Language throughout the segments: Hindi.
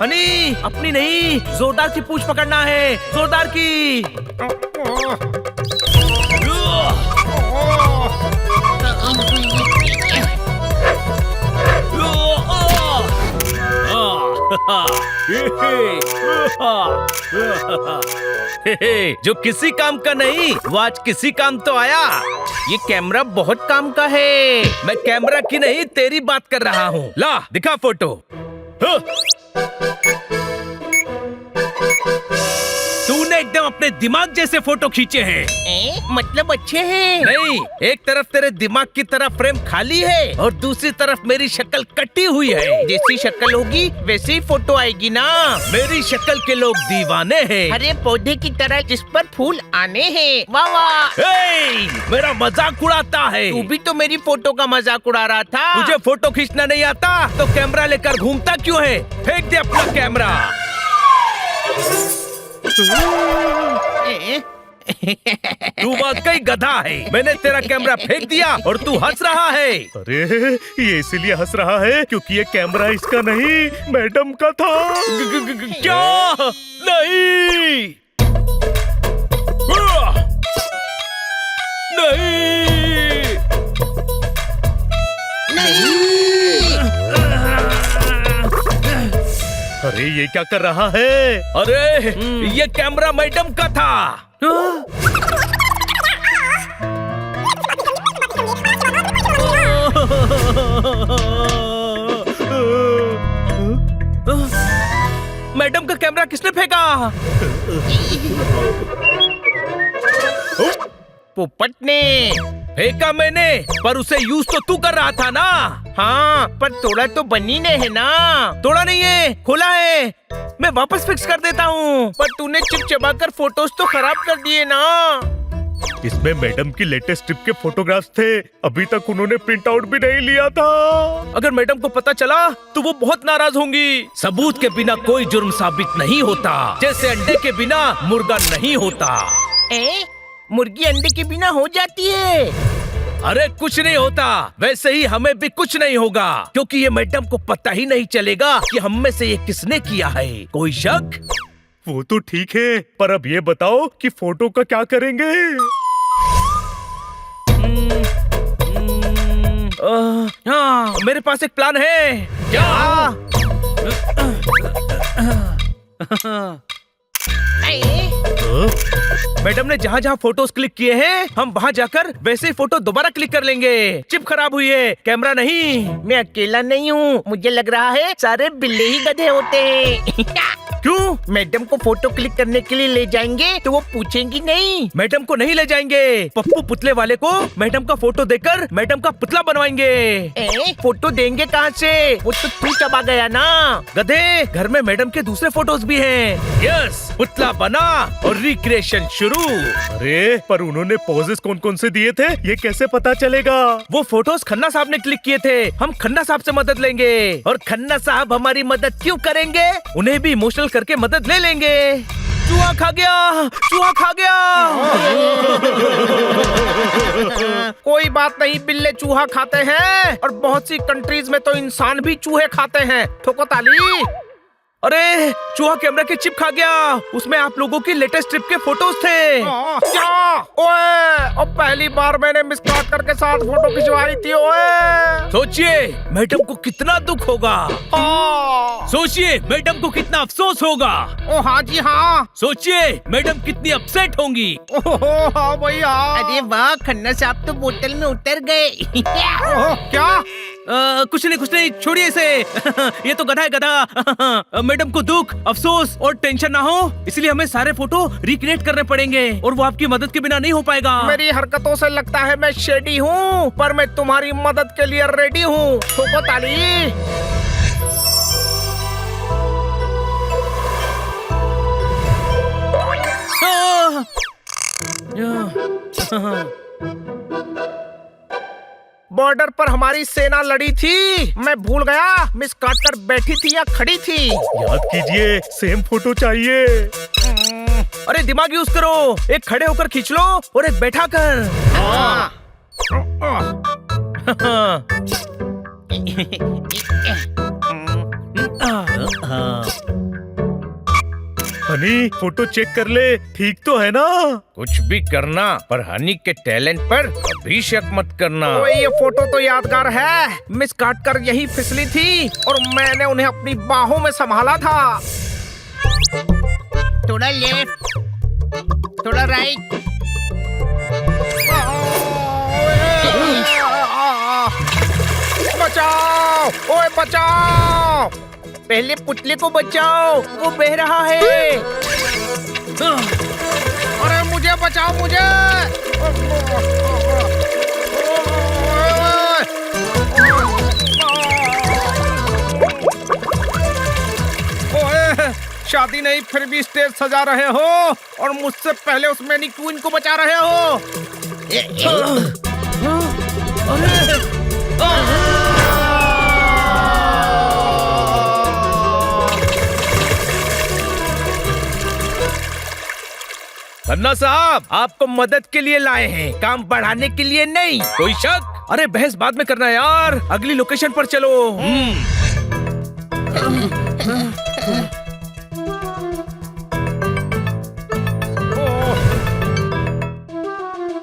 हनी, अपनी नहीं, जोरदार की पूंछ पकड़ना है, जोरदार की। जो किसी काम का नहीं, वो आज किसी काम तो आया। ये कैमरा बहुत काम का है। मैं कैमरा की नहीं, तेरी बात कर रहा हूँ। ला, दिखा फोटो। तूने एकदम अपने दिमाग जैसे फोटो खींचे हैं। मतलब अच्छे हैं? नहीं, एक तरफ तेरे दिमाग की तरह फ्रेम खाली है और दूसरी तरफ मेरी शक्ल कटी हुई है। जैसी शक्ल होगी वैसे ही फोटो आएगी ना। मेरी शक्ल के लोग दीवाने हैं। हरे पौधे की तरह जिस पर फूल आने हैं। वाह वाह। मेरा मजाक उड़ाता है। तू भी तो मेरी फोटो का मजाक उड़ा रहा था। तुझे फोटो खींचना नहीं आता तो कैमरा लेकर घूमता क्यों है? फेंक दे अपना कैमरा। तू वाकई गधा है। मैंने तेरा कैमरा फेंक दिया और तू हंस रहा है। अरे ये इसीलिए हंस रहा है क्योंकि ये कैमरा इसका नहीं, मैडम का था। क्या? नहीं, नहीं। अरे ये क्या कर रहा है? अरे ये कैमरा मैडम का था। मैडम का कैमरा किसने फेंका? पोपट ने फेंका मैंने, पर उसे यूज तो तू कर रहा था ना। हाँ, पर तोड़ा तो बनी ने है ना। तोड़ा नहीं है, खोला है। मैं वापस फिक्स कर देता हूँ। पर तूने चिपचिपा कर फोटोज तो खराब कर दिए ना। इसमें मैडम की लेटेस्ट ट्रिप के फोटोग्राफ्स थे। अभी तक उन्होंने प्रिंट आउट भी नहीं लिया था। अगर मैडम को पता चला तो वो बहुत नाराज होंगी। सबूत के बिना कोई जुर्म साबित नहीं होता, जैसे अंडे के बिना मुर्गा नहीं होता। मुर्गी अंडे के बिना हो जाती है। अरे कुछ नहीं होता, वैसे ही हमें भी कुछ नहीं होगा, क्योंकि ये मैडम को पता ही नहीं चलेगा कि हम में से ये किसने किया है। कोई शक? वो तो ठीक है, पर अब ये बताओ कि फोटो का क्या करेंगे? हाँ, मेरे पास एक प्लान है। क्या? मैडम ने जहाँ जहाँ फोटोज क्लिक किए हैं, हम वहाँ जाकर वैसे ही फोटो दोबारा क्लिक कर लेंगे। चिप खराब हुई है, कैमरा नहीं। मैं अकेला नहीं हूँ, मुझे लग रहा है सारे बिल्ले ही गधे होते हैं। क्यों? मैडम को फोटो क्लिक करने के लिए ले जाएंगे तो वो पूछेंगी नहीं। मैडम को नहीं ले जाएंगे। पप्पू पुतले वाले को मैडम का फोटो देकर मैडम का पुतला बनवाएंगे। फोटो देंगे कहाँ से? वो तो तू चबा गया ना। गधे, घर में मैडम के दूसरे फोटोज भी हैं। यस, पुतला बना और रिक्रिएशन शुरू। अरे पर उन्होंने पोजेस कौन कौन से दिए थे, ये कैसे पता चलेगा? वो फोटोज खन्ना साहब ने क्लिक किए थे। हम खन्ना साहब से मदद लेंगे। और खन्ना साहब हमारी मदद क्यों करेंगे? उन्हें भी इमोशनल करके मदद ले लेंगे। चूहा खा गया, चूहा खा गया। कोई बात नहीं, बिल्ले चूहा खाते हैं और बहुत सी कंट्रीज में तो इंसान भी चूहे खाते हैं। ठोको ताली। अरे चूहा कैमरा की चिप खा गया। उसमें आप लोगों की लेटेस्ट ट्रिप के फोटोज थे। क्या? ओए, अब पहली बार मैंने मिस काकर के साथ फोटो खिंचवाई थी। ओए, सोचिए मैडम को कितना दुख होगा। सोचिए मैडम को कितना अफसोस होगा। ओ हाँ जी हाँ। सोचिए मैडम कितनी अपसेट होंगी। ओहो हाँ भैया। अरे वाह, खन्ना साहब तो बोतल में उतर गए। क्या? कुछ नहीं, छोड़िए इसे। ये तो गधा है, गधा। मैडम को दुख, अफसोस और टेंशन ना हो, इसलिए हमें सारे फोटो रिक्रिएट करने पड़ेंगे और वो आपकी मदद के बिना नहीं हो पाएगा। मेरी हरकतों से लगता है मैं शेडी हूँ, पर मैं तुम्हारी मदद के लिए रेडी हूँ। ठोको ताली। बॉर्डर पर हमारी सेना लड़ी थी। मैं भूल गया मिस काटर बैठी थी या खड़ी थी। याद कीजिए, सेम फोटो चाहिए। अरे दिमाग यूज करो। एक खड़े होकर खींच लो और एक बैठा कर। हनी फोटो चेक कर ले, ठीक तो है ना? कुछ भी करना पर हनी के टैलेंट पर कभी शक मत करना। ओए ये फोटो तो यादगार है। मिस काटकर यही फिसली थी और मैंने उन्हें अपनी बाहों में संभाला था। थोड़ा लेफ्ट, थोड़ा राइट। बचाओ, ओए बचाओ, पहले पुतले को बचाओ, वो बह रहा है। अरे मुझे बचाओ, मुझे। ओए, शादी नहीं फिर भी स्टेज सजा रहे हो और मुझसे पहले उस मैनीक्वीन को बचा रहे हो। खन्ना साहब, आपको मदद के लिए लाए हैं, काम बढ़ाने के लिए नहीं। कोई शक? अरे बहस बाद में करना यार, अगली लोकेशन पर चलो।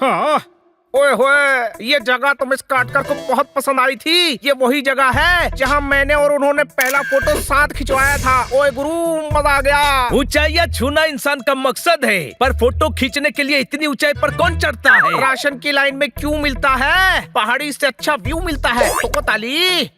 हाँ, ओए होए, ये जगह तो मिस काटकर को बहुत पसंद आई थी। ये वही जगह है जहाँ मैंने और उन्होंने पहला फोटो साथ खिंचवाया था। ओए गुरु, मजा आ गया। ऊंचाइयाँ छूना इंसान का मकसद है, पर फोटो खींचने के लिए इतनी ऊंचाई पर कौन चढ़ता है? राशन की लाइन में क्यों मिलता है? पहाड़ी से अच्छा व्यू मिलता है। तो ताली।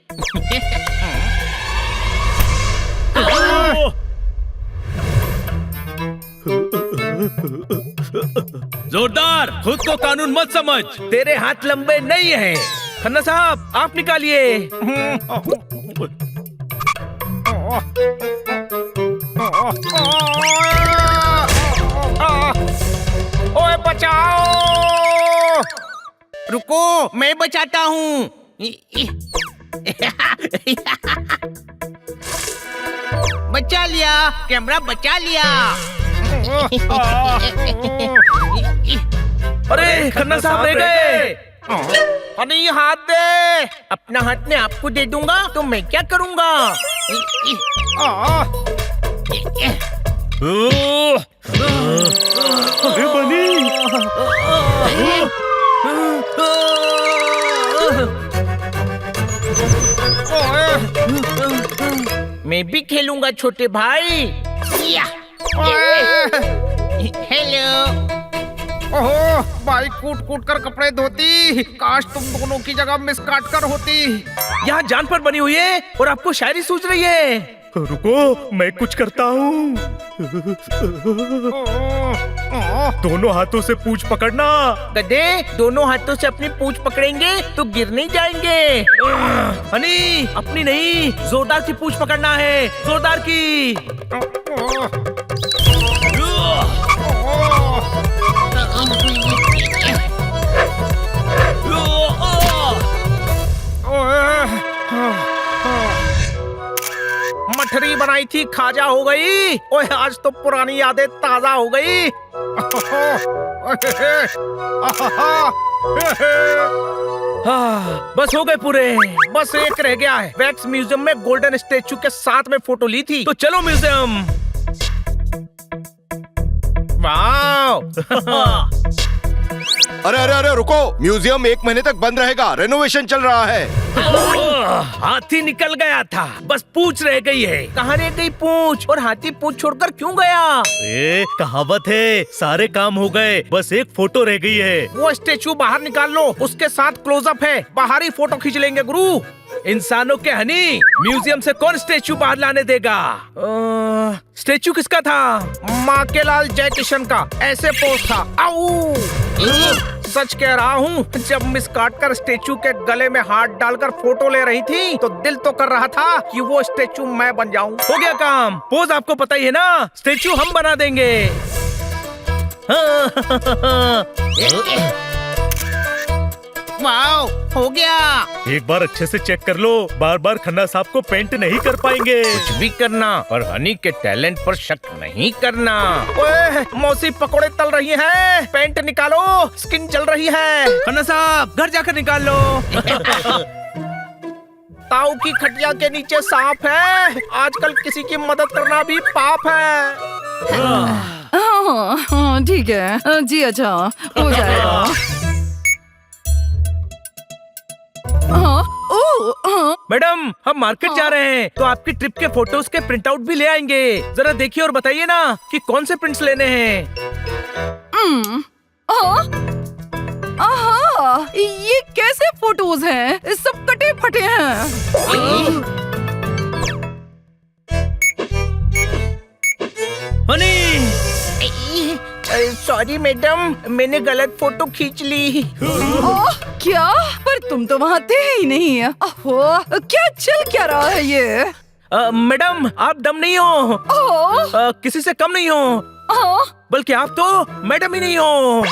जोरदार, खुद को कानून मत समझ। तेरे हाथ लंबे नहीं हैं। खन्ना साहब, आप निकालिए। ओए बचाओ! रुको, मैं बचाता हूँ। बचा लिया, कैमरा बचा लिया। अरे खन्ना साहब रह गए। अरे हाथ दे। अपना हाथ मैं आपको दे दूंगा तो मैं क्या करूंगा? अरे बनी, मैं भी खेलूंगा छोटे भाई। हेलो। ओहो, भाई कूट कूट कर कपड़े धोती। काश तुम दोनों की जगह मिस काट कर होती। यहाँ जान पर बनी हुई है और आपको शायरी सूझ रही है। रुको, मैं कुछ करता हूँ। दोनों हाथों से पूंछ पकड़ना। गधे, दोनों हाथों से अपनी पूंछ पकड़ेंगे तो गिर नहीं जाएंगे। हनी, अपनी नहीं, जोरदार की पूंछ पकड़ना है, जोरदार की। मठरी बनाई थी, खाजा हो गई। ओए, आज तो पुरानी यादें ताजा हो गई। बस हो गए पूरे। बस एक रह गया है। वैक्स म्यूजियम में गोल्डन स्टेचू के साथ में फोटो ली थी, तो चलो म्यूजियम। वाह। अरे अरे अरे रुको, म्यूजियम 1 महीने तक बंद रहेगा, रेनोवेशन चल रहा है। हाथी निकल गया था, बस पूंछ रह गई है। कहाँ रह गई पूंछ? और हाथी पूंछ छोड़कर क्यों गया? कहावत है, सारे काम हो गए, बस एक फोटो रह गई है। वो स्टेचू बाहर निकाल लो, उसके साथ क्लोजअप है, बाहर ही फोटो खींच लेंगे गुरु। इंसानों के हनी, म्यूजियम से कौन स्टेचू बाहर लाने देगा? स्टेचू किसका था? माँ के लाल जय किशन का। ऐसे पोज था। आऊ! सच कह रहा हूँ, जब मिस काटकर स्टेचू के गले में हाथ डालकर फोटो ले रही थी तो दिल तो कर रहा था कि वो स्टेचू मैं बन जाऊं। हो गया काम। पोज आपको पता ही है ना, स्टेचू हम बना देंगे। वाओ, हो गया। एक बार अच्छे से चेक कर लो, बार बार खन्ना साहब को पेंट नहीं कर पाएंगे। कुछ भी करना, पर हनी के टैलेंट पर शक नहीं करना। ओए, मौसी पकोड़े तल रही हैं, पेंट निकालो, स्किन जल रही है। खन्ना साहब, घर जाकर निकाल लो। ताऊ की खटिया के नीचे सांप है। आजकल किसी की मदद करना भी पाप है। हाँ, ठीक है जी, अच्छा हो जाएगा। हाँ, हाँ। मैडम हम मार्केट जा रहे हैं तो आपकी ट्रिप के फोटोज के प्रिंट आउट भी ले आएंगे। जरा देखिए और बताइए ना कि कौन से प्रिंट्स लेने हैं। आहा, ये कैसे फोटोज हैं? सब कटे फटे हैं। हनी, सॉरी मैडम, मैंने गलत फोटो खींच ली। क्या? पर तुम तो वहाँ थे ही नहीं। ओहो, क्या चल क्या रहा है ये? मैडम आप डम नहीं हो, किसी से कम नहीं हो, बल्कि आप तो मैडम ही नहीं हो।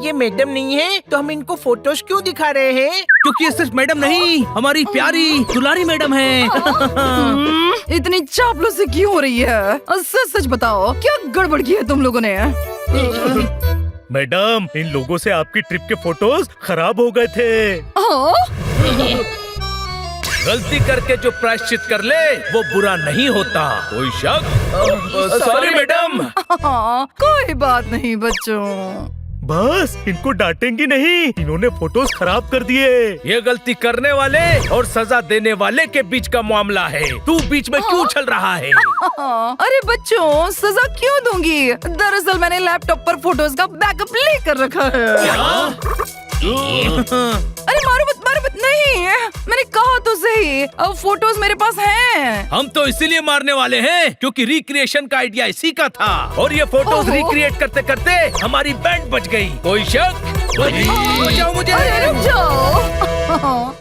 ये मैडम नहीं है तो हम इनको फोटोज क्यों दिखा रहे हैं? क्योंकि ये सिर्फ मैडम नहीं, हमारी प्यारी दुलारी मैडम है। इतनी चापलूसी क्यों हो रही है? सच सच बताओ, क्या गड़बड़ की है तुम लोगों ने? मैडम, इन लोगों से आपकी ट्रिप के फोटोज खराब हो गए थे। गलती करके जो प्रायश्चित कर ले वो बुरा नहीं होता। कोई शक? Sorry madam. कोई बात नहीं बच्चों। बस इनको डांटेंगी नहीं, इन्होंने फोटोज खराब कर दिए। ये गलती करने वाले और सजा देने वाले के बीच का मामला है। तू बीच में क्यों चल रहा है? अरे बच्चों, सजा क्यों दूंगी? दरअसल मैंने लैपटॉप पर फोटोज का बैकअप लेकर रखा है। अरे मारो मत नहीं, मैंने कहा तो सही, अब फोटोज मेरे पास हैं। हम तो इसीलिए मारने वाले हैं क्योंकि रिक्रिएशन का आइडिया इसी का था और ये फोटोज रिक्रिएट करते करते हमारी बैंड बच गई। कोई शक? बचाओ मुझे। अरे रुक जाओ।